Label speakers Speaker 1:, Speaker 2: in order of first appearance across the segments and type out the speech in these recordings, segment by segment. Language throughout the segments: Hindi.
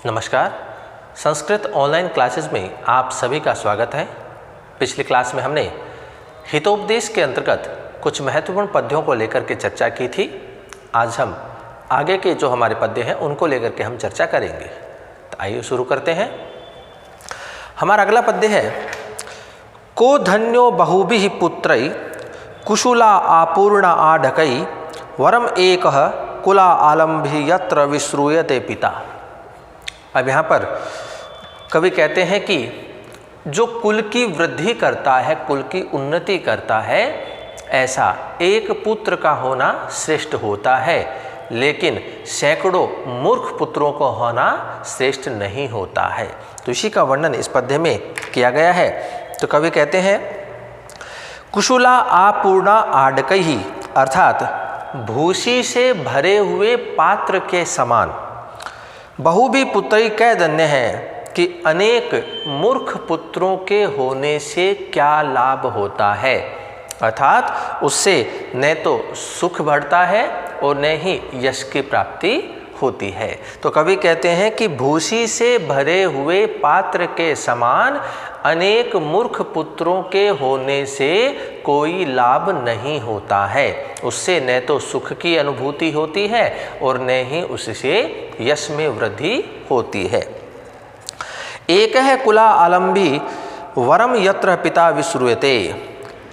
Speaker 1: नमस्कार। संस्कृत ऑनलाइन क्लासेस में आप सभी का स्वागत है। पिछली क्लास में हमने हितोपदेश के अंतर्गत कुछ महत्वपूर्ण पद्यों को लेकर के चर्चा की थी। आज हम आगे के जो हमारे पद्य हैं उनको लेकर के हम चर्चा करेंगे। तो आइए शुरू करते हैं। हमारा अगला पद्य है, को धन्यो बहुभिः पुत्रै कुशुला आपूर्णा आढकै वरम एकः कुला आलम्भि यत्र विश्रूयते पिता। अब यहाँ पर कवि कहते हैं कि जो कुल की वृद्धि करता है, कुल की उन्नति करता है, ऐसा एक पुत्र का होना श्रेष्ठ होता है, लेकिन सैकड़ों मूर्ख पुत्रों को होना श्रेष्ठ नहीं होता है। तो इसी का वर्णन इस पद्य में किया गया है। तो कवि कहते हैं, कुशुला आपूर्णा आढकै, अर्थात भूसी से भरे हुए पात्र के समान। बहुभी पुत्री कै धन्य है कि अनेक मूर्ख पुत्रों के होने से क्या लाभ होता है, अर्थात उससे न तो सुख बढ़ता है और न ही यश की प्राप्ति होती है। तो कवि कहते हैं कि भूसी से भरे हुए पात्र के समान अनेक मूर्ख पुत्रों के होने से कोई लाभ नहीं होता है। उससे न तो सुख की अनुभूति होती है और न ही उससे यश में वृद्धि होती है। एक है कुला आलम्बी वरम यत्र पिता विश्रूयते।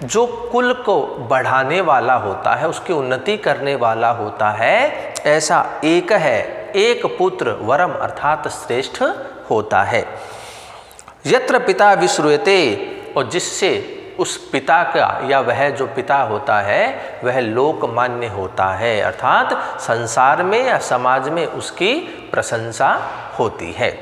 Speaker 1: जो कुल को बढ़ाने वाला होता है, उसकी उन्नति करने वाला होता है, ऐसा एक है, एक पुत्र वरम अर्थात श्रेष्ठ होता है। यत्र पिता विश्रूयते, और जिससे उस पिता का या वह जो पिता होता है वह लोकमान्य होता है, अर्थात संसार में या समाज में उसकी प्रशंसा होती है।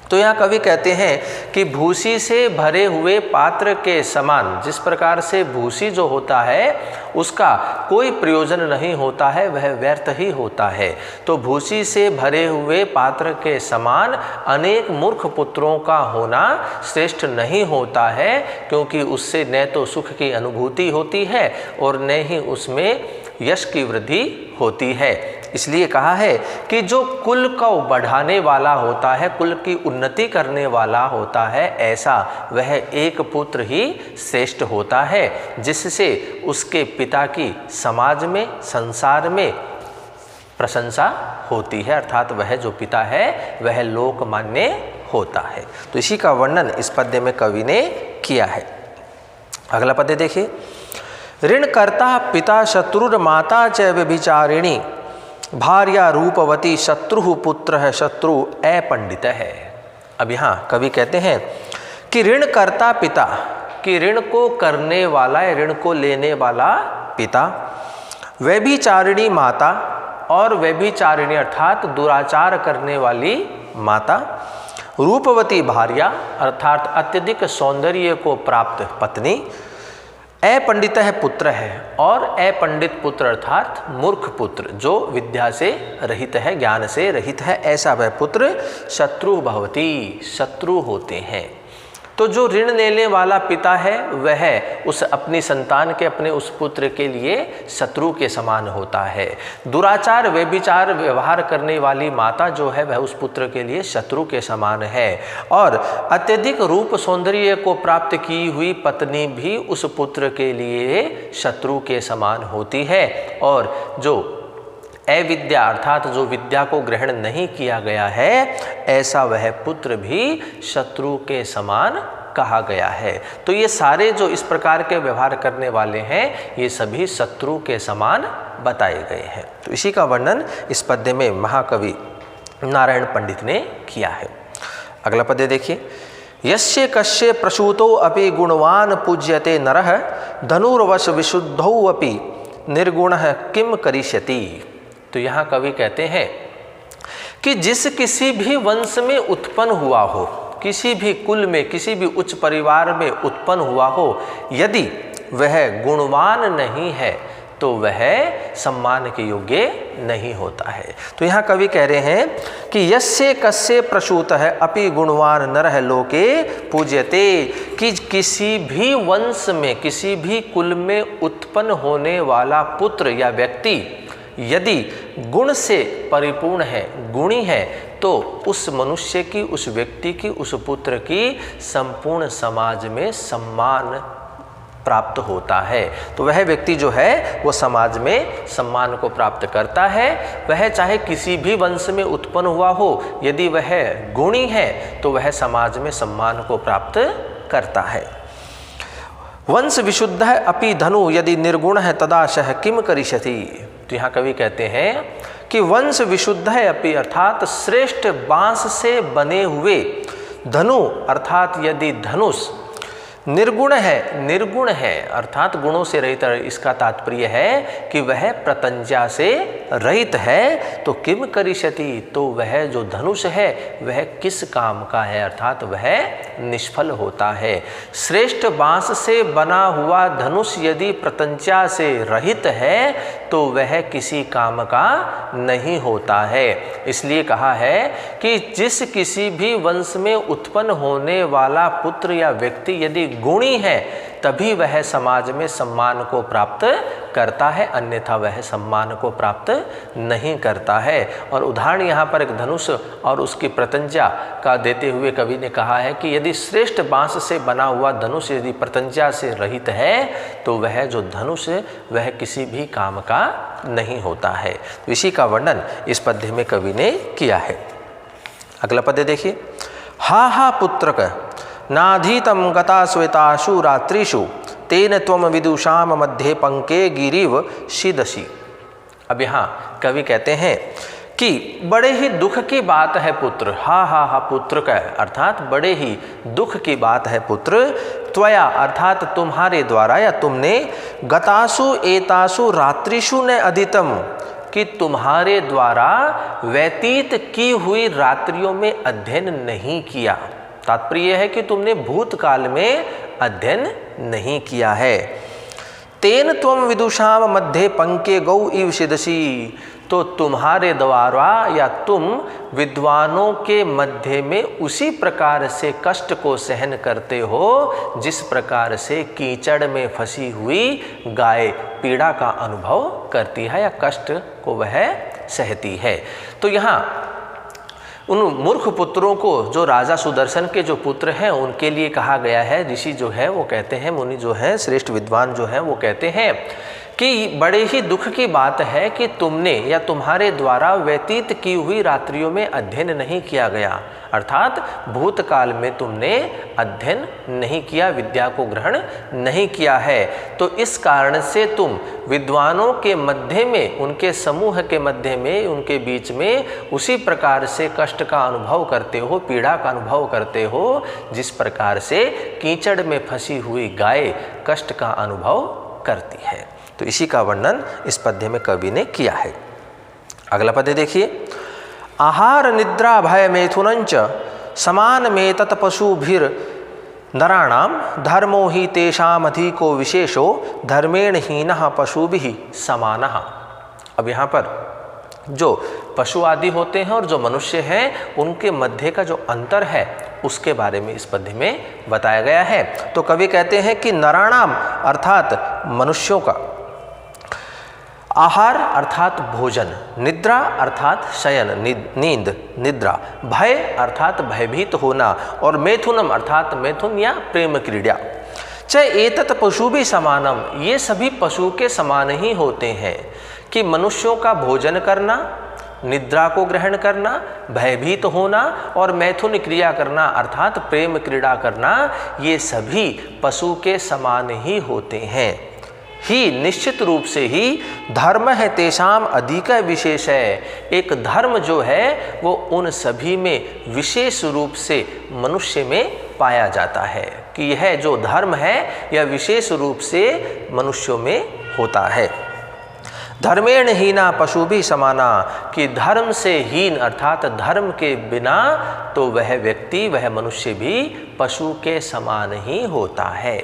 Speaker 1: तो यहाँ कवि कहते हैं कि भूसी से भरे हुए पात्र के समान, जिस प्रकार से भूसी जो होता है उसका कोई प्रयोजन नहीं होता है, वह व्यर्थ ही होता है। तो भूसी से भरे हुए पात्र के समान अनेक मूर्ख पुत्रों का होना श्रेष्ठ नहीं होता है, क्योंकि उससे न तो सुख की अनुभूति होती है और न ही उसमें यश की वृद्धि होती है। इसलिए कहा है कि जो कुल को बढ़ाने वाला होता है, कुल की उन्नति करने वाला होता है, ऐसा वह एक पुत्र ही श्रेष्ठ होता है, जिससे उसके पिता की समाज में, संसार में प्रशंसा होती है, अर्थात वह जो पिता है वह लोकमान्य होता है। तो इसी का वर्णन इस पद्य में कवि ने किया है। अगला पद्य देखिए, ऋण कर्ता पिता शत्रुर्माता च व्यभिचारिणी भार्या रूपवती शत्रु पुत्र है शत्रु अपंडित है। अब यहाँ कवि कहते हैं कि ऋण करता पिता, कि ऋण को करने वाला, ऋण को लेने वाला पिता, व्यभिचारिणी माता, और व्यभिचारिणी अर्थात दुराचार करने वाली माता, रूपवती भार्या अर्थात अत्यधिक सौंदर्य को प्राप्त पत्नी, अपंडित है पुत्र है, और अपंडित पुत्र अर्थात मूर्ख पुत्र जो विद्या से रहित है, ज्ञान से रहित है, ऐसा वह पुत्र शत्रु भवती, शत्रु होते हैं। तो जो ऋण लेने वाला पिता है वह उस अपनी संतान के, अपने उस पुत्र के लिए शत्रु के समान होता है। दुराचार व्यभिचार व्यवहार करने वाली माता जो है वह उस पुत्र के लिए शत्रु के समान है, और अत्यधिक रूप सौंदर्य को प्राप्त की हुई पत्नी भी उस पुत्र के लिए शत्रु के समान होती है। और जो अविद्या अर्थात जो विद्या को ग्रहण नहीं किया गया है, ऐसा वह पुत्र भी शत्रु के समान कहा गया है। तो ये सारे जो इस प्रकार के व्यवहार करने वाले हैं, ये सभी शत्रु के समान बताए गए हैं। तो इसी का वर्णन इस पद्य में महाकवि नारायण पंडित ने किया है। अगला पद्य देखिए, यस्य कस्य प्रसूतो अपि गुणवान पूज्यते नरः धनुर्वश विशुद्धौ अपि निर्गुणः किम करिष्यति। तो यहाँ कवि कहते हैं कि जिस किसी भी वंश में उत्पन्न हुआ हो, किसी भी कुल में, किसी भी उच्च परिवार में उत्पन्न हुआ हो, यदि वह गुणवान नहीं है तो वह सम्मान के योग्य नहीं होता है। तो यहाँ कवि कह रहे हैं कि यस्य कस्य प्रसूत है अपि गुणवान नरः लोके पूज्यते, कि किसी भी वंश में, किसी भी कुल में उत्पन्न होने वाला पुत्र या व्यक्ति यदि गुण से परिपूर्ण है, गुणी है, तो उस मनुष्य की, उस व्यक्ति की, उस पुत्र की संपूर्ण समाज में सम्मान प्राप्त होता है। तो वह व्यक्ति जो है वो समाज में सम्मान को प्राप्त करता है। वह चाहे किसी भी वंश में उत्पन्न हुआ हो, यदि वह गुणी है तो वह समाज में सम्मान को प्राप्त करता है। वंश विशुद्ध है अपि धनु यदि निर्गुण है तदाशः किम करिष्यति। तो यहाँ कवि कहते हैं कि वंश विशुद्ध है अपि अर्थात श्रेष्ठ बांस से बने हुए धनु अर्थात यदि धनुष निर्गुण है अर्थात गुणों से रहित, इसका तात्पर्य है कि वह प्रतंजा से रहित है। तो किम करिष्यति, तो वह जो धनुष है वह किस काम का है, अर्थात वह निष्फल होता है। श्रेष्ठ बांस से बना हुआ धनुष यदि प्रतंजा से रहित है तो वह किसी काम का नहीं होता है। इसलिए कहा है कि जिस किसी भी वंश में उत्पन्न होने वाला पुत्र या व्यक्ति यदि गुणी है तभी वह समाज में सम्मान को प्राप्त करता है, अन्यथा वह सम्मान को प्राप्त नहीं करता है। और उदाहरण यहाँ पर एक धनुष और उसकी प्रतंजा का देते हुए कवि ने कहा है कि यदि श्रेष्ठ बांस से बना हुआ धनुष यदि प्रतंजा से रहित है तो वह जो धनुष वह किसी भी काम का नहीं होता है। तो इसी का वर्णन इस पद्य में कवि ने किया है। अगला पद्य देखिए। हा हा पुत्रक नाधीतम गता श्वेताशु रात्रिषु तेन त्वम विदुषाम मध्य पंके गिरिव शीदशी। अब यहाँ कवि कहते हैं कि बड़े ही दुख की बात है पुत्र, हा हा हा पुत्र का अर्थात बड़े ही दुख की बात है पुत्र, त्वया अर्थात तुम्हारे द्वारा या तुमने, गतासु एतासु रात्रिषु ने अधितम कि तुम्हारे द्वारा व्यतीत की हुई रात्रियों में अध्ययन नहीं किया। तात्पर्य है कि तुमने भूतकाल में अध्ययन नहीं किया है। तेन त्वम विदुषाम मध्य पंके गौ इव शीदशी, तो तुम्हारे द्वारा या तुम विद्वानों के मध्य में उसी प्रकार से कष्ट को सहन करते हो जिस प्रकार से कीचड़ में फंसी हुई गाय पीड़ा का अनुभव करती है या कष्ट को वह सहती है। तो यहाँ उन मूर्ख पुत्रों को, जो राजा सुदर्शन के जो पुत्र हैं उनके लिए कहा गया है। ऋषि जो है वो कहते हैं, मुनि जो है, श्रेष्ठ विद्वान जो है वो कहते हैं कि बड़े ही दुख की बात है कि तुमने या तुम्हारे द्वारा व्यतीत की हुई रात्रियों में अध्ययन नहीं किया गया, अर्थात भूतकाल में तुमने अध्ययन नहीं किया, विद्या को ग्रहण नहीं किया है। तो इस कारण से तुम विद्वानों के मध्य में, उनके समूह के मध्य में, उनके बीच में उसी प्रकार से कष्ट का अनुभव करते हो, पीड़ा का अनुभव करते हो जिस प्रकार से कीचड़ में फंसी हुई गाय कष्ट का अनुभव करती है। तो इसी का वर्णन इस पद्य में कवि ने किया है। अगला पद्य देखिए। आहार निद्रा भय मैथुनंच समान में तत्पशुभिर नराणाम धर्मो ही तेषाम अधिको विशेषो धर्मेण हीनः पशुभिः समानः। अब यहाँ पर जो पशु आदि होते हैं और जो मनुष्य हैं उनके मध्य का जो अंतर है उसके बारे में इस पद्य में बताया गया है। तो कवि कहते हैं कि नराणाम अर्थात मनुष्यों का, आहार अर्थात भोजन, निद्रा अर्थात शयन नींद निद्रा, भय अर्थात भयभीत होना और मैथुनम अर्थात मैथुन या प्रेम क्रीड़ा, चाहे एतत् पशु भी समानम, ये सभी पशु के समान ही होते हैं कि मनुष्यों का भोजन करना, निद्रा को ग्रहण करना, भयभीत होना और मैथुन क्रिया करना अर्थात प्रेम क्रीड़ा करना, ये सभी पशु के समान ही होते हैं। ही निश्चित रूप से ही धर्म है तेषाम अधिक विशेष है, एक धर्म जो है वो उन सभी में विशेष रूप से मनुष्य में पाया जाता है कि यह जो धर्म है यह विशेष रूप से मनुष्यों में होता है। धर्मेण हीना पशु भी समाना, कि धर्म से हीन अर्थात धर्म के बिना तो वह व्यक्ति, वह मनुष्य भी पशु के समान ही होता है।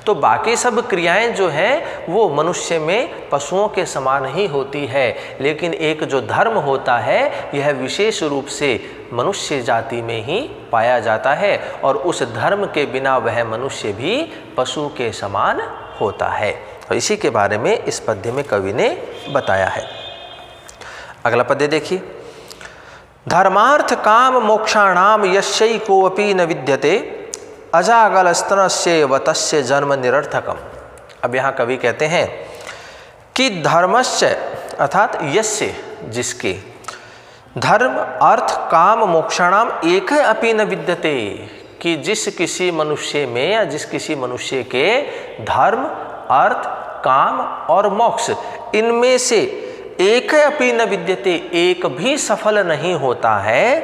Speaker 1: तो बाकी सब क्रियाएं जो हैं वो मनुष्य में पशुओं के समान ही होती है, लेकिन एक जो धर्म होता है यह विशेष रूप से मनुष्य जाति में ही पाया जाता है और उस धर्म के बिना वह मनुष्य भी पशु के समान होता है। और इसी के बारे में इस पद्य में कवि ने बताया है। अगला पद्य देखिए। धर्मार्थ काम मोक्षाणाम यस्यैकोऽपि न विद्यते अजागलस्तनस्यैव तस्य जन्म निरर्थकम। अब यहाँ कवि कहते हैं कि धर्मस्य अर्थात यस्य जिसके, धर्म अर्थ काम मोक्षाणाम एक अपि न विद्यते, कि जिस किसी मनुष्य में या जिस किसी मनुष्य के धर्म अर्थ काम और मोक्ष इनमें से एक अपि न विद्यते, एक भी सफल नहीं होता है,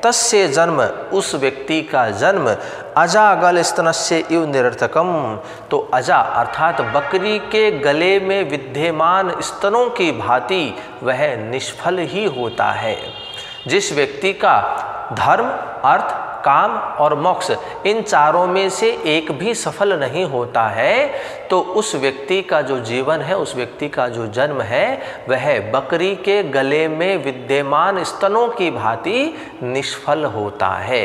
Speaker 1: तस्य जन्म उस व्यक्ति का जन्म अजागल स्तनस्य इव निरर्थकम। तो अजा अर्थात बकरी के गले में विद्यमान स्तनों की भांति वह निष्फल ही होता है। जिस व्यक्ति का धर्म अर्थ काम और मोक्ष इन चारों में से एक भी सफल नहीं होता है, तो उस व्यक्ति का जो जीवन है, उस व्यक्ति का जो जन्म है, वह बकरी के गले में विद्यमान स्तनों की भांति निष्फल होता है।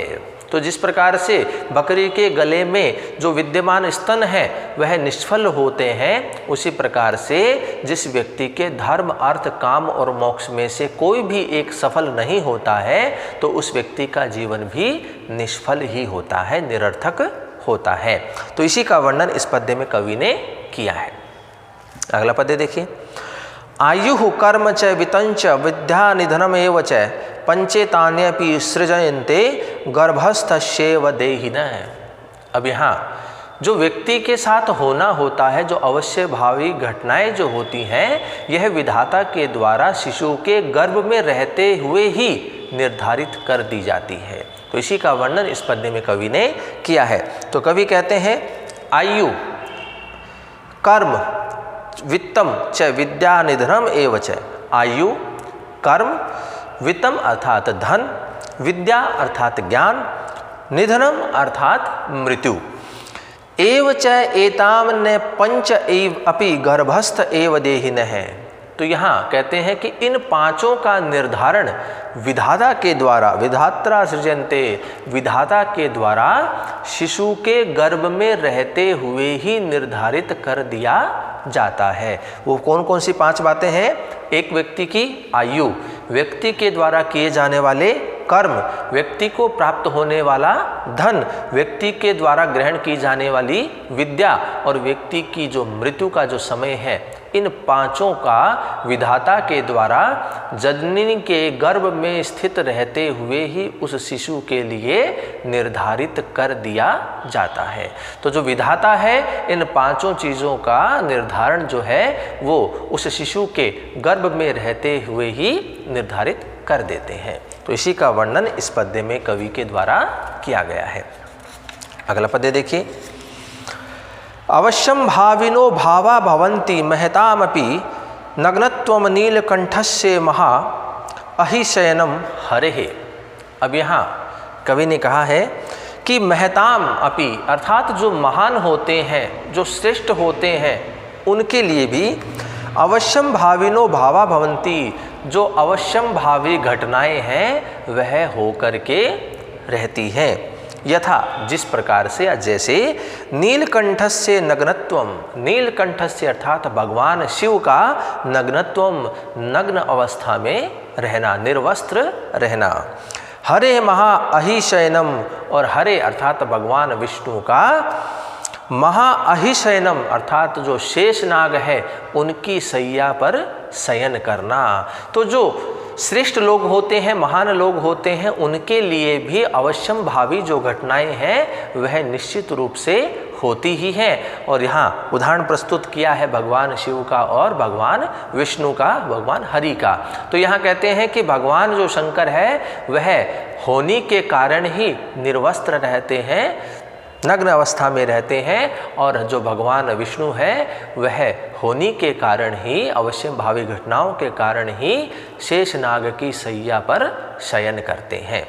Speaker 1: तो जिस प्रकार से बकरी के गले में जो विद्यमान स्तन है वह निष्फल होते हैं, उसी प्रकार से जिस व्यक्ति के धर्म अर्थ काम और मोक्ष में से कोई भी एक सफल नहीं होता है, तो उस व्यक्ति का जीवन भी निष्फल ही होता है, निरर्थक होता है। तो इसी का वर्णन इस पद्य में कवि ने किया है। अगला पद्य देखिए। आयु कर्म च वितंच विद्या निधनम एव च पंचेतान्यपि सृजयन्ते गर्भस्थस्यैव देहिनः। अब यहाँ जो व्यक्ति के साथ होना होता है, जो अवश्य भावी घटनाएं जो होती हैं, यह विधाता के द्वारा शिशु के गर्भ में रहते हुए ही निर्धारित कर दी जाती है। तो इसी का वर्णन इस पद्य में कवि ने किया है। तो कवि कहते हैं आयु कर्म वित्तम च विद्या निधनम एव च। आयु कर्म वित्तम अर्थात धन, विद्या अर्थात ज्ञान, निधनम अर्थात मृत्यु, एव च एताम्न पंच एव अपि गर्भस्थ एव देहिनः है। तो यहाँ कहते हैं कि इन पांचों का निर्धारण विधाता के द्वारा, विधात्रा सृजन्ते, विधाता के द्वारा शिशु के गर्भ में रहते हुए ही निर्धारित कर दिया जाता है। वो कौन कौन सी पांच बातें हैं? एक व्यक्ति की आयु, व्यक्ति के द्वारा किए जाने वाले कर्म, व्यक्ति को प्राप्त होने वाला धन, व्यक्ति के द्वारा ग्रहण की जाने वाली विद्या और व्यक्ति की जो मृत्यु का जो समय है, इन पांचों का विधाता के द्वारा जननी के गर्भ में स्थित रहते हुए ही उस शिशु के लिए निर्धारित कर दिया जाता है। तो जो विधाता है इन पांचों चीज़ों का निर्धारण जो है वो उस शिशु के गर्भ में रहते हुए ही निर्धारित कर देते हैं। तो इसी का वर्णन इस पद्य में कवि के द्वारा किया गया है। अगला पद्य देखिए। अवश्यम भाविनो भावा भवन्ति महतामपि नग्नत्वम नीलकंठस्य महा अहिशयनम हरेः। अब यहाँ कवि ने कहा है कि महताम अपि अर्थात जो महान होते हैं, जो श्रेष्ठ होते हैं, उनके लिए भी अवश्यम भाविनो भावा भवन्ति, जो अवश्यम भावी घटनाएं हैं वह हो करके रहती हैं। यथा जिस प्रकार से या जैसे नीलकंठस्य नग्नत्वम, नीलकंठस्य अर्थात भगवान शिव का नग्नत्वम नग्न अवस्था में रहना, निर्वस्त्र रहना, हरे महा अहिशयनम, और हरे अर्थात भगवान विष्णु का महा अहिशयनम अर्थात जो शेषनाग है उनकी शैया पर शयन करना। तो जो श्रेष्ठ लोग होते हैं, महान लोग होते हैं, उनके लिए भी अवश्यम भावी जो घटनाएं हैं वह निश्चित रूप से होती ही हैं। और यहाँ उदाहरण प्रस्तुत किया है भगवान शिव का और भगवान विष्णु का, भगवान हरि का। तो यहाँ कहते हैं कि भगवान जो शंकर है वह होनी के कारण ही निर्वस्त्र रहते हैं, नग्न अवस्था में रहते हैं, और जो भगवान विष्णु है वह होनी के कारण ही, अवश्य भावी घटनाओं के कारण ही शेषनाग की शैया पर शयन करते हैं।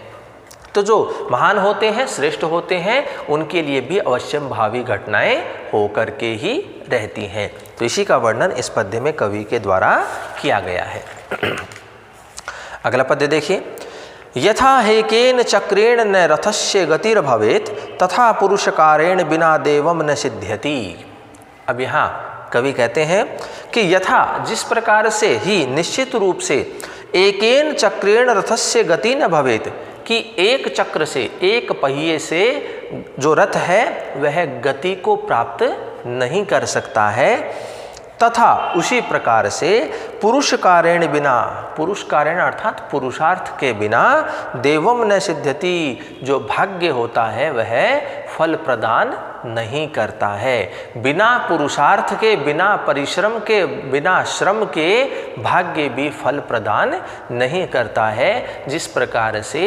Speaker 1: तो जो महान होते हैं, श्रेष्ठ होते हैं, उनके लिए भी अवश्यम भावी घटनाएं होकर के ही रहती हैं। तो इसी का वर्णन इस पद्य में कवि के द्वारा किया गया है। अगला पद्य देखिए। यथा हेकेन चक्रेण न रथस्य गतिर्भवेत् तथा पुरुषकारेण बिना देवम न सिद्ध्यति। अब यहाँ कवि कहते हैं कि यथा जिस प्रकार से ही निश्चित रूप से एकेन चक्रेण रथस्य गति न भवेत, कि एक चक्र से, एक पहिए से जो रथ है वह गति को प्राप्त नहीं कर सकता है। तथा उसी प्रकार से पुरुष कारेण बिना, पुरुष कारेण अर्थात पुरुषार्थ के बिना, देवम न सिद्ध्यति, जो भाग्य होता है वह फल प्रदान नहीं करता है। बिना पुरुषार्थ के, बिना परिश्रम के, बिना श्रम के भाग्य भी फल प्रदान नहीं करता है। जिस प्रकार से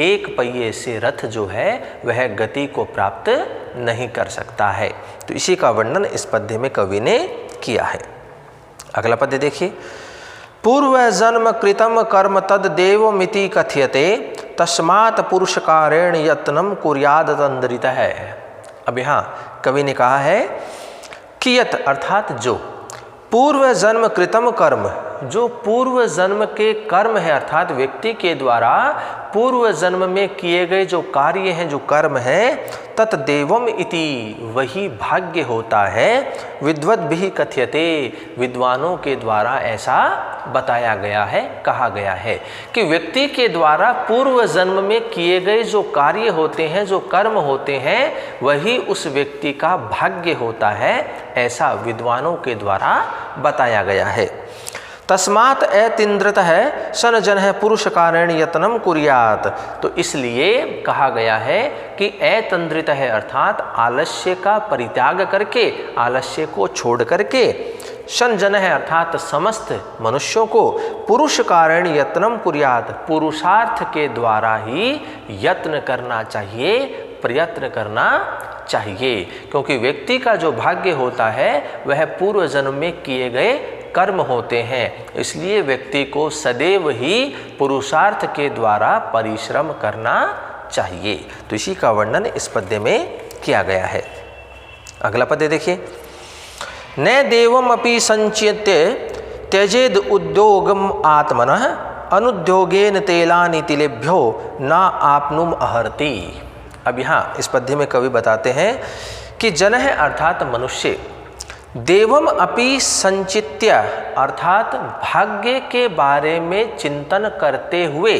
Speaker 1: एक पहिए से रथ जो है वह गति को प्राप्त नहीं कर सकता है। तो इसी का वर्णन इस पद्य में कवि ने किया है। अगला पद्य देखिए। पूर्व जन्म कृतम कर्म तद देवमिति कथ्यते, तस्मात् पुरुष कारेण यत्नम कुर्याद तंद्रित है। अब यहाँ कवि ने कहा है कि यत अर्थात जो, पूर्व जन्म कृतम कर्म, जो पूर्व जन्म के कर्म है, अर्थात व्यक्ति के द्वारा पूर्व जन्म में किए गए जो कार्य हैं, जो कर्म है, तत् देवम इति, वही भाग्य होता है। विद्वद् भी कथ्यते, विद्वानों के द्वारा ऐसा बताया गया है, कहा गया है कि व्यक्ति के द्वारा पूर्व जन्म में किए गए जो कार्य होते हैं, जो कर्म होते हैं, वही उस व्यक्ति का भाग्य होता है, ऐसा विद्वानों के द्वारा बताया गया है। तस्मात् ऐतिन्द्रत है सन जन है पुरुष कारेण यत्नम कुर्यात, तो इसलिए कहा गया है कि ऐतंद्रित है अर्थात आलस्य का परित्याग करके, आलस्य को छोड़ करके, सन जन है अर्थात समस्त मनुष्यों को पुरुष कारेण यत्नम कुर्यात, पुरुषार्थ के द्वारा ही यत्न करना चाहिए, प्रयत्न करना चाहिए। क्योंकि व्यक्ति का जो भाग्य होता है वह पूर्व जन्म में किए गए कर्म होते हैं, इसलिए व्यक्ति को सदैव ही पुरुषार्थ के द्वारा परिश्रम करना चाहिए। तो इसी का वर्णन इस पद्य में किया गया है। अगला पद्य देखिए। न देवम अपि संचित्य त्यजेद उद्योगम आत्मनः, अनुद्योगेन तेलानि तिलेभ्यो न आपनुम अहर्ति। अब यहाँ इस पद्य में कवि बताते हैं कि जन है अर्थात मनुष्य, देवम अपि संचित्य अर्थात भाग्य के बारे में चिंतन करते हुए,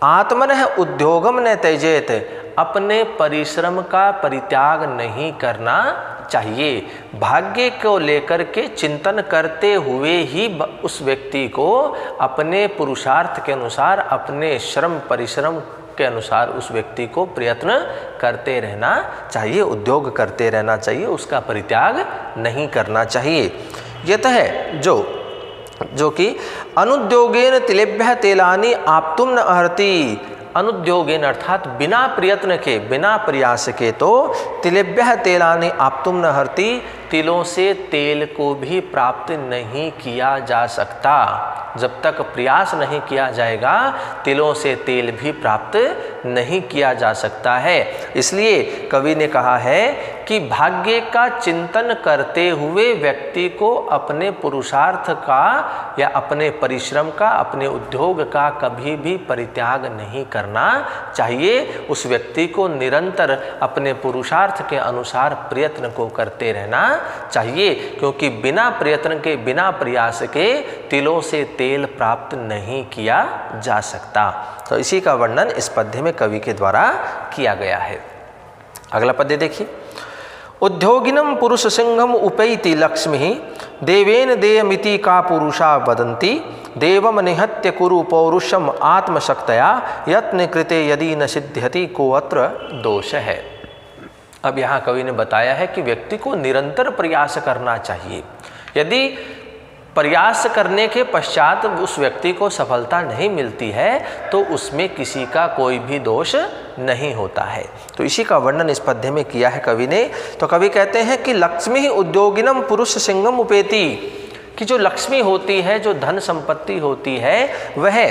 Speaker 1: आत्मनः उद्योगम न त्यजेत, अपने परिश्रम का परित्याग नहीं करना चाहिए। भाग्य को लेकर के चिंतन करते हुए ही उस व्यक्ति को अपने पुरुषार्थ के अनुसार, अपने श्रम परिश्रम के अनुसार उस व्यक्ति को प्रयत्न करते रहना चाहिए, उद्योग करते रहना चाहिए, उसका परित्याग नहीं करना चाहिए। यत है जो कि अनुद्योगेन तिलेभ्यः तेलानि आप्तुम न अर्हति, अनुद्योगेन अर्थात बिना प्रयत्न के, बिना प्रयास के, तो तिलेभ्यः तेलानि आप्तुम न अर्हति, तिलों से तेल को भी प्राप्त नहीं किया जा सकता। जब तक प्रयास नहीं किया जाएगा तिलों से तेल भी प्राप्त नहीं किया जा सकता है। इसलिए कवि ने कहा है कि भाग्य का चिंतन करते हुए व्यक्ति को अपने पुरुषार्थ का या अपने परिश्रम का, अपने उद्योग का कभी भी परित्याग नहीं करना चाहिए। उस व्यक्ति को निरंतर अपने पुरुषार्थ के अनुसार प्रयत्न को करते रहना चाहिए, क्योंकि बिना प्रयत्न के, बिना प्रयास के तिलों से तेल प्राप्त नहीं किया जा सकता। तो इसी का वर्णन इस पद्य में कवि के द्वारा किया गया है। अगला पद्य देखिए। उद्योगिनम पुरुष सिंहम उपैति लक्ष्मी, देवेन देयमिति का पुरुषा वदन्ति, देवम निहत्य कुरु पौरुषम आत्मशक्तया, यत्न कृते यदि न सिद्ध्यति को अत्र दोष है। अब यहाँ कवि ने बताया है कि व्यक्ति को निरंतर प्रयास करना चाहिए। यदि प्रयास करने के पश्चात उस व्यक्ति को सफलता नहीं मिलती है तो उसमें किसी का कोई भी दोष नहीं होता है। तो इसी का वर्णन इस पद्य में किया है कवि ने। तो कवि कहते हैं कि लक्ष्मी उद्योगिनम पुरुष सिंहम उपेति, कि जो लक्ष्मी होती है, जो धन संपत्ति होती है, वह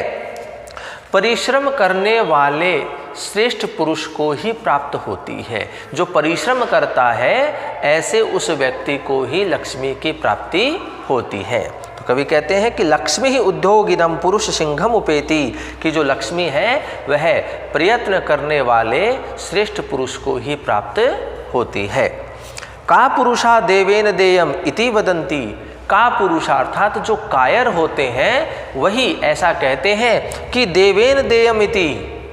Speaker 1: परिश्रम करने वाले श्रेष्ठ पुरुष को ही प्राप्त होती है। जो परिश्रम करता है ऐसे उस व्यक्ति को ही लक्ष्मी की प्राप्ति होती है। तो कवि कहते हैं कि लक्ष्मी ही उद्योगिनम पुरुष सिंहम उपेति, कि जो लक्ष्मी है वह प्रयत्न करने वाले श्रेष्ठ पुरुष को ही प्राप्त होती है। का पुरुषा देवेन देयम इति वदन्ति, का पुरुषार्थात जो कायर होते हैं वही ऐसा कहते हैं कि देवेन देयमिति,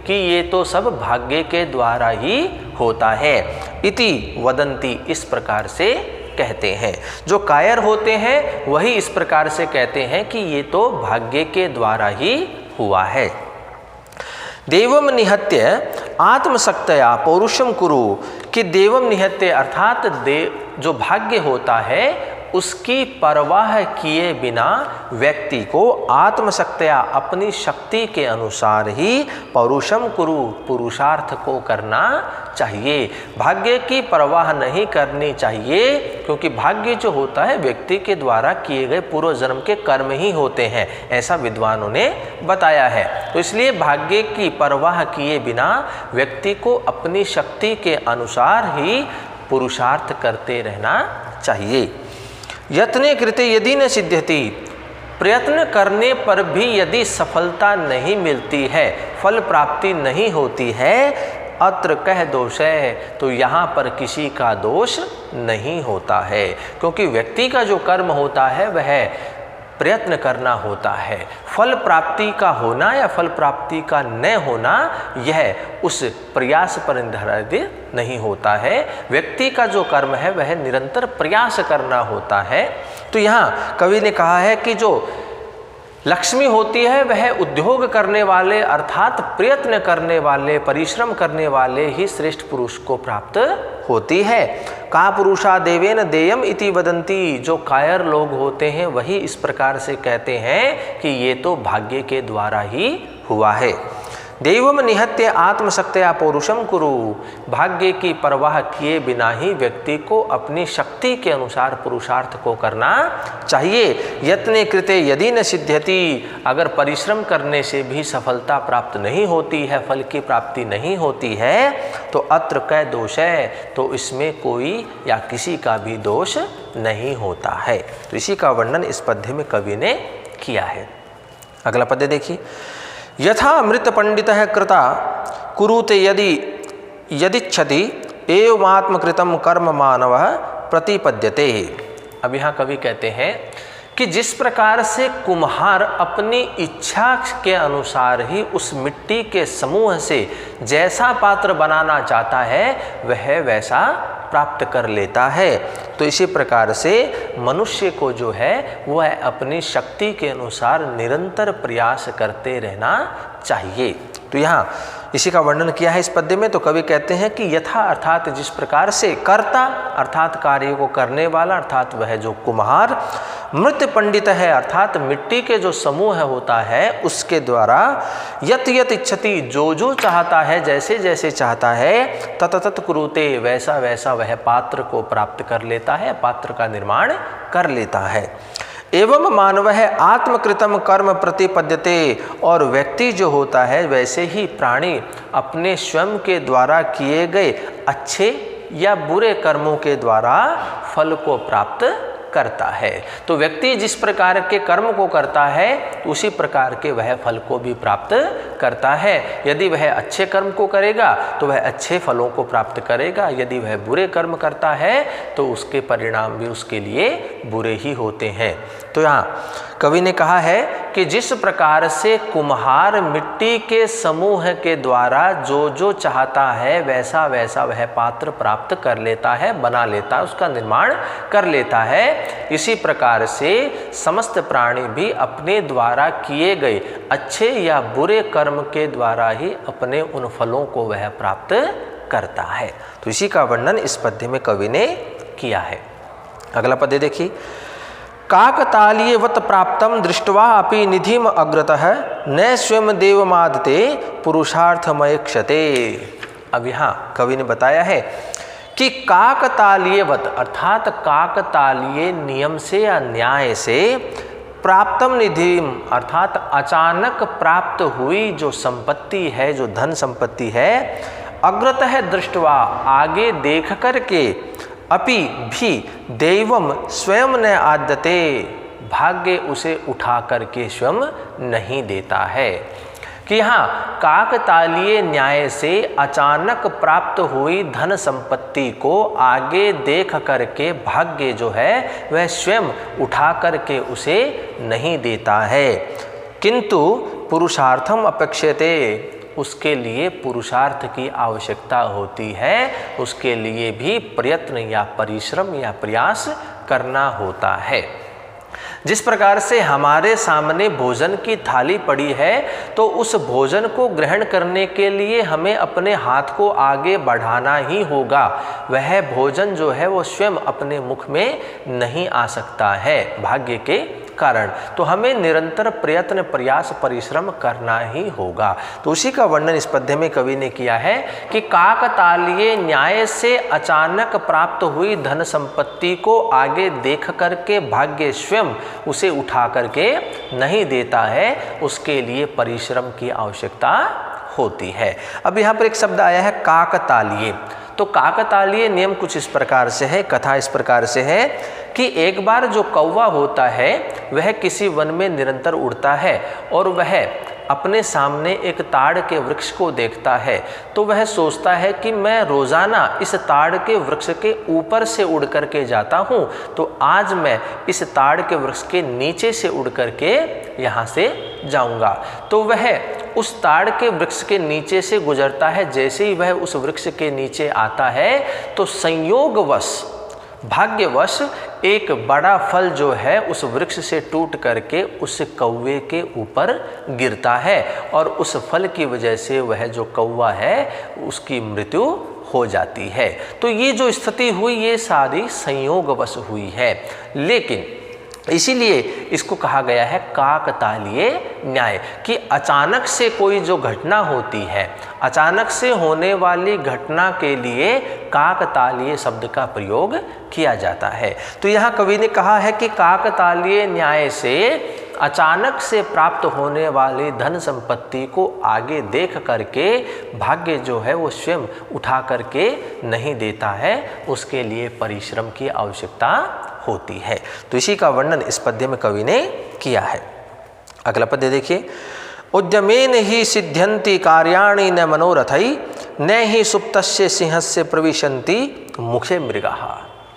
Speaker 1: कि ये तो सब भाग्य के द्वारा ही होता है। इति वदंती, इस प्रकार से कहते हैं। जो कायर होते हैं वही इस प्रकार से कहते हैं कि ये तो भाग्य के द्वारा ही हुआ है। देवम निहत्य आत्मशक्तया पौरुषम कुरु, कि देवम निहत्य अर्थात जो भाग्य होता है उसकी परवाह किए बिना व्यक्ति को आत्मशक्तया अपनी शक्ति के अनुसार ही पौरुषम कुरु, पुरुषार्थ को करना चाहिए। भाग्य की परवाह नहीं करनी चाहिए, क्योंकि भाग्य जो होता है व्यक्ति के द्वारा किए गए पूर्व जन्म के कर्म ही होते हैं, ऐसा विद्वानों ने बताया है। तो इसलिए भाग्य की परवाह किए बिना व्यक्ति को अपनी शक्ति के अनुसार ही पुरुषार्थ करते रहना चाहिए। यत्ने कृते यदि न सिद्ध्यति, प्रयत्न करने पर भी यदि सफलता नहीं मिलती है, फल प्राप्ति नहीं होती है, अत्र कह दोष है, तो यहाँ पर किसी का दोष नहीं होता है। क्योंकि व्यक्ति का जो कर्म होता है वह प्रयत्न करना होता है। फल प्राप्ति का होना या फल प्राप्ति का न होना यह उस प्रयास पर निर्धारित नहीं होता है। व्यक्ति का जो कर्म है वह निरंतर प्रयास करना होता है। तो यहाँ कवि ने कहा है कि जो लक्ष्मी होती है वह उद्योग करने वाले अर्थात प्रयत्न करने वाले, परिश्रम करने वाले ही श्रेष्ठ पुरुष को प्राप्त होती है। का पुरुषा देवेन देयम इति वदंती, जो कायर लोग होते हैं वही इस प्रकार से कहते हैं कि ये तो भाग्य के द्वारा ही हुआ है। देवम निहत्य आत्मशक्तया पौरुषम कुरु, भाग्य की परवाह किए बिना ही व्यक्ति को अपनी शक्ति के अनुसार पुरुषार्थ को करना चाहिए। यत्ने कृते यदि न सिद्ध्यति, अगर परिश्रम करने से भी सफलता प्राप्त नहीं होती है, फल की प्राप्ति नहीं होती है, तो अत्र कै दोष है, तो इसमें कोई या किसी का भी दोष नहीं होता है। तो इसी का वर्णन इस पद्य में कवि ने किया है। अगला पद्य देखिए। यथा अमृत पंडित कृता कुरुते यदि यदिच्छति एवमात्मकृतम कर्म मानव प्रतिपद्यते। अब यहाँ कवि कहते हैं कि जिस प्रकार से कुम्हार अपनी इच्छा के अनुसार ही उस मिट्टी के समूह से जैसा पात्र बनाना चाहता है वह वैसा प्राप्त कर लेता है, तो इसी प्रकार से मनुष्य को जो है वह अपनी शक्ति के अनुसार निरंतर प्रयास करते रहना चाहिए। तो यहाँ इसी का वर्णन किया है इस पद्य में। तो कवि कहते हैं कि यथा अर्थात जिस प्रकार से कर्ता अर्थात कार्य को करने वाला अर्थात वह जो कुम्हार मृत पंडित है अर्थात मिट्टी के जो समूह होता है उसके द्वारा यत यत इच्छति, जो जो चाहता है जैसे जैसे चाहता है, तत तत कुरुते, वैसा वैसा वह पात्र को प्राप्त कर लेता है, पात्र का निर्माण कर लेता है। एवं मानव है आत्मकृतम कर्म प्रतिपद्यते, और व्यक्ति जो होता है वैसे ही प्राणी अपने स्वयं के द्वारा किए गए अच्छे या बुरे कर्मों के द्वारा फल को प्राप्त करता है। तो व्यक्ति जिस प्रकार के कर्म को करता है उसी प्रकार के वह फल को भी प्राप्त करता है। यदि वह अच्छे कर्म को करेगा तो वह अच्छे फलों को प्राप्त करेगा, यदि वह बुरे कर्म करता है तो उसके परिणाम भी उसके लिए बुरे ही होते हैं। तो यहाँ कवि ने कहा है कि जिस प्रकार से कुम्हार मिट्टी के समूह के द्वारा जो जो चाहता है वैसा वैसा वह पात्र प्राप्त कर लेता है, बना लेता है, उसका निर्माण कर लेता है, इसी प्रकार से समस्त प्राणी भी अपने द्वारा किए गए अच्छे या बुरे कर्म के द्वारा ही अपने उन फलों को वह प्राप्त करता है। तो इसी का वर्णन इस पद्य में कवि ने किया है। अगला पद्य देखिए। काकतालीयवत प्राप्तम दृष्ट्वा अपि निधिम अग्रतः न स्वयं देवमादते पुरुषार्थमय क्षते। अब यहाँ कवि ने बताया है कि काकतालीयवत अर्थात काकतालीय नियम से या न्याय से प्राप्तम निधिम अर्थात अचानक प्राप्त हुई जो संपत्ति है, जो धन संपत्ति है, अग्रतः दृष्ट्वा आगे देख करके, अपि भी दैवम स्वयं न आद्यते भाग्य उसे उठा करके स्वयं नहीं देता है। कि यहाँ काकतालीय न्याय से अचानक प्राप्त हुई धन संपत्ति को आगे देख करके भाग्य जो है वह स्वयं उठा करके उसे नहीं देता है, किंतु पुरुषार्थम अपेक्षते, उसके लिए पुरुषार्थ की आवश्यकता होती है, उसके लिए भी प्रयत्न या परिश्रम या प्रयास करना होता है। जिस प्रकार से हमारे सामने भोजन की थाली पड़ी है तो उस भोजन को ग्रहण करने के लिए हमें अपने हाथ को आगे बढ़ाना ही होगा, वह भोजन जो है वो स्वयं अपने मुख में नहीं आ सकता है भाग्य के कारण, तो हमें निरंतर प्रयत्न प्रयास परिश्रम करना ही होगा। तो उसी का वर्णन इस पद्य में कवि ने किया है कि काकतालीय न्याय से अचानक प्राप्त हुई धन संपत्ति को आगे देख करके भाग्य स्वयं उसे उठा करके नहीं देता है, उसके लिए परिश्रम की आवश्यकता होती है। अब यहाँ पर एक शब्द आया है काकतालीय, तो काकतालीय नियम कुछ इस प्रकार से है, कथा इस प्रकार से है कि एक बार जो कौवा होता है वह किसी वन में निरंतर उड़ता है और वह अपने सामने एक ताड़ के वृक्ष को देखता है, तो वह सोचता है कि मैं रोज़ाना इस ताड़ के वृक्ष के ऊपर से उड़ करके जाता हूँ, तो आज मैं इस ताड़ के वृक्ष के नीचे से उड़ करके यहाँ से जाऊँगा। तो वह उस ताड़ के वृक्ष के नीचे से गुजरता है, जैसे ही वह उस वृक्ष के नीचे आता है तो संयोगवश भाग्यवश एक बड़ा फल जो है उस वृक्ष से टूट करके उस कौवे के ऊपर गिरता है और उस फल की वजह से वह जो कौवा है उसकी मृत्यु हो जाती है। तो ये जो स्थिति हुई ये सारी संयोगवश हुई है, लेकिन इसीलिए इसको कहा गया है काकतालीय न्याय कि अचानक से कोई जो घटना होती है, अचानक से होने वाली घटना के लिए काकतालीय शब्द का प्रयोग किया जाता है। तो यहाँ कवि ने कहा है कि काकतालीय न्याय से अचानक से प्राप्त होने वाली धन संपत्ति को आगे देख करके भाग्य जो है वो स्वयं उठा करके नहीं देता है, उसके लिए परिश्रम की आवश्यकता होती है। तो इसी का वर्णन इस पद्य में कवि ने किया है। अगला पद्य देखिए, उद्यमेन ही सिद्ध्यन्ति कार्याणि न मनोरथै न ही सुप्तस्य सिंहस्य प्रविशन्ति मुखे मृगाः।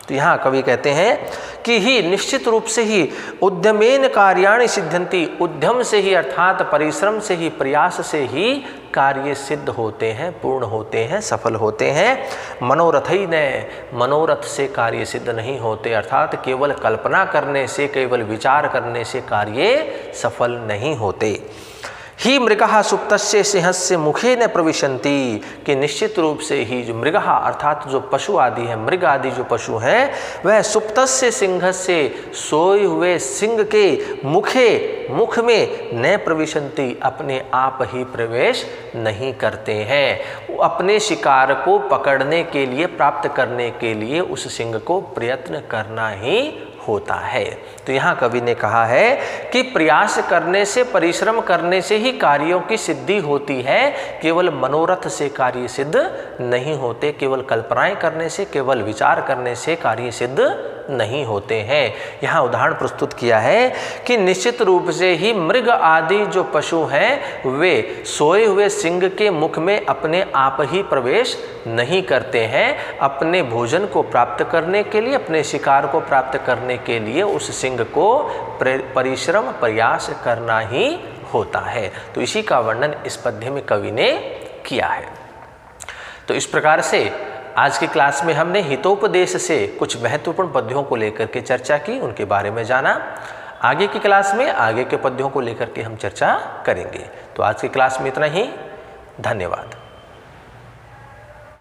Speaker 1: तो यहाँ कवि कहते हैं कि ही निश्चित रूप से ही उद्यमेन कार्याणि सिद्ध्यन्ति, उद्यम से ही अर्थात परिश्रम से ही प्रयास से ही कार्य सिद्ध होते हैं, पूर्ण होते हैं, सफल होते हैं। मनोरथई ने, मनोरथ से कार्य सिद्ध नहीं होते, अर्थात केवल कल्पना करने से केवल विचार करने से कार्य सफल नहीं होते। ही मृगः सुप्तस्य सिंहस्य मुखे न प्रविशन्ति, कि निश्चित रूप से ही जो मृगः अर्थात जो पशु आदि है, मृग आदि जो पशु हैं वह सुप्तस्य सिंह से, सोए हुए सिंह के मुख में न प्रविशन्ति, अपने आप ही प्रवेश नहीं करते हैं। अपने शिकार को पकड़ने के लिए, प्राप्त करने के लिए उस सिंह को प्रयत्न करना ही होता है। तो यहाँ कवि ने कहा है कि प्रयास करने से, परिश्रम करने से ही कार्यों की सिद्धि होती है, केवल मनोरथ से कार्य सिद्ध नहीं होते, केवल कल्पनाएं करने से, केवल विचार करने से कार्य सिद्ध नहीं होते हैं। यहाँ उदाहरण प्रस्तुत किया है कि निश्चित रूप से ही मृग आदि जो पशु हैं वे सोए हुए सिंह के मुख में अपने आप ही प्रवेश नहीं करते हैं। अपने भोजन को प्राप्त करने के लिए, अपने शिकार को प्राप्त करने के लिए उस सिंह को परिश्रम प्रयास करना ही होता है। तो इसी का वर्णन इस पद्य में कवि ने किया है। तो इस प्रकार से आज की क्लास में हमने हितोपदेश से कुछ महत्वपूर्ण पद्यों को लेकर के चर्चा की, उनके बारे में जाना। आगे की क्लास में आगे के पद्यों को लेकर के हम चर्चा करेंगे। तो आज की क्लास में इतना ही। धन्यवाद।